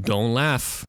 Don't laugh.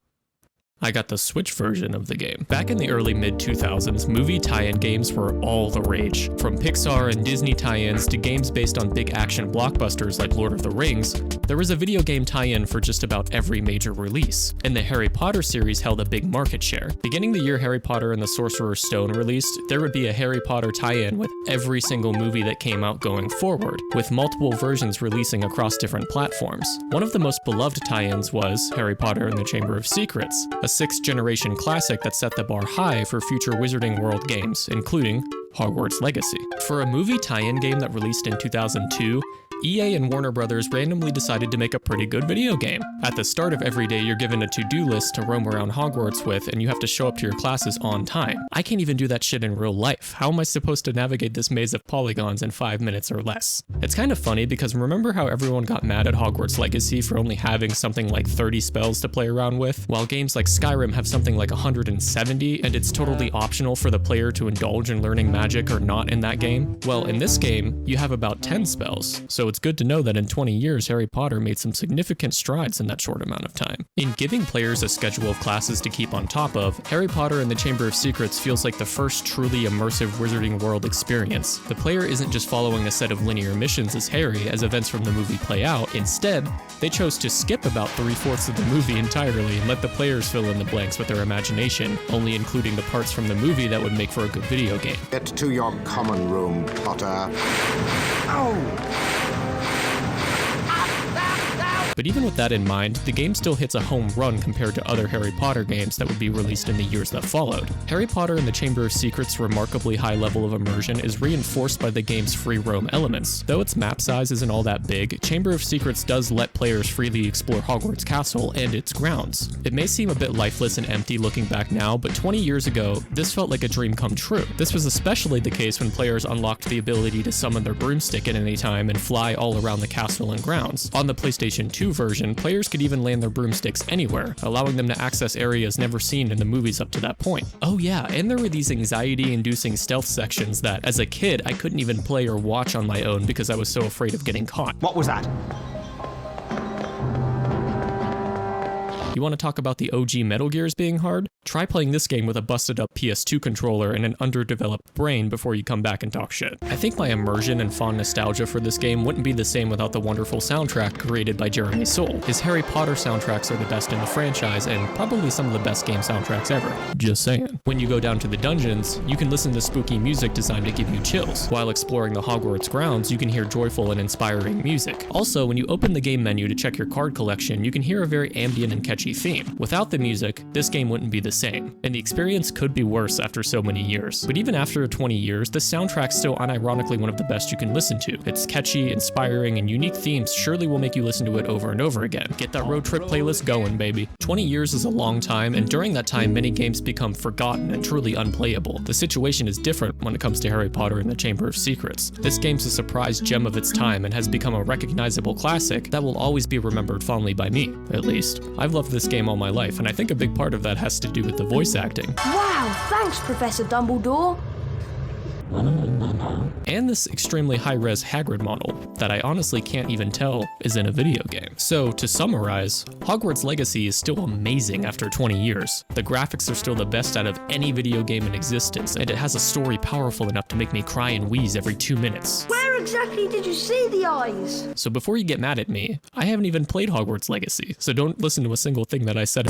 I got the Switch version of the game. Back in the early mid-2000s, movie tie-in games were all the rage. From Pixar and Disney tie-ins to games based on big action blockbusters like Lord of the Rings, there was a video game tie-in for just about every major release. And the Harry Potter series held a big market share. Beginning the year Harry Potter and the Sorcerer's Stone released, there would be a Harry Potter tie-in with every single movie that came out going forward, with multiple versions releasing across different platforms. One of the most beloved tie-ins was Harry Potter and the Chamber of Secrets, a sixth-generation classic that set the bar high for future Wizarding World games, including Hogwarts Legacy. For a movie tie-in game that released in 2002, EA and Warner Brothers randomly decided to make a pretty good video game. At the start of every day, you're given a to-do list to roam around Hogwarts with, and you have to show up to your classes on time. I can't even do that shit in real life. How am I supposed to navigate this maze of polygons in 5 minutes or less? It's kind of funny because remember how everyone got mad at Hogwarts Legacy for only having something like 30 spells to play around with, while games like Skyrim have something like 170, and it's totally optional for the player to indulge in learning magic or not in that game? Well, in this game, you have about 10 spells, so it's good to know that in 20 years, Harry Potter made some significant strides in that short amount of time. In giving players a schedule of classes to keep on top of, Harry Potter and the Chamber of Secrets feels like the first truly immersive Wizarding World experience. The player isn't just following a set of linear missions as Harry as events from the movie play out. Instead, they chose to skip about 3/4 of the movie entirely and let the players fill in the blanks with their imagination, only including the parts from the movie that would make for a good video game. Get to your common room, Potter. Ow! But even with that in mind, the game still hits a home run compared to other Harry Potter games that would be released in the years that followed. Harry Potter and the Chamber of Secrets' remarkably high level of immersion is reinforced by the game's free roam elements. Though its map size isn't all that big, Chamber of Secrets does let players freely explore Hogwarts Castle and its grounds. It may seem a bit lifeless and empty looking back now, but 20 years ago, this felt like a dream come true. This was especially the case when players unlocked the ability to summon their broomstick at any time and fly all around the castle and grounds. On the PlayStation 2 version, players could even land their broomsticks anywhere, allowing them to access areas never seen in the movies up to that point. Oh yeah, and there were these anxiety-inducing stealth sections that, as a kid, I couldn't even play or watch on my own because I was so afraid of getting caught. What was that? You want to talk about the OG Metal Gears being hard? Try playing this game with a busted up PS2 controller and an underdeveloped brain before you come back and talk shit. I think my immersion and fond nostalgia for this game wouldn't be the same without the wonderful soundtrack created by Jeremy Soule. His Harry Potter soundtracks are the best in the franchise and probably some of the best game soundtracks ever. Just saying. When you go down to the dungeons, you can listen to spooky music designed to give you chills. While exploring the Hogwarts grounds, you can hear joyful and inspiring music. Also, when you open the game menu to check your card collection, you can hear a very ambient and catchy theme. Without the music, this game wouldn't be the same, and the experience could be worse after so many years. But even after 20 years, the soundtrack's still unironically one of the best you can listen to. Its catchy, inspiring, and unique themes surely will make you listen to it over and over again. Get that road trip playlist going, baby. 20 years is a long time, and during that time, many games become forgotten and truly unplayable. The situation is different when it comes to Harry Potter and the Chamber of Secrets. This game's a surprise gem of its time and has become a recognizable classic that will always be remembered fondly by me, at least. I've loved this game all my life, and I think a big part of that has to do with the voice acting. Wow, thanks, Professor Dumbledore. And this extremely high-res Hagrid model that I honestly can't even tell is in a video game. So to summarize, Hogwarts Legacy is still amazing after 20 years. The graphics are still the best out of any video game in existence, and it has a story powerful enough to make me cry and wheeze every 2 minutes. Where exactly did you see the eyes? So before you get mad at me, I haven't even played Hogwarts Legacy, so don't listen to a single thing that I said.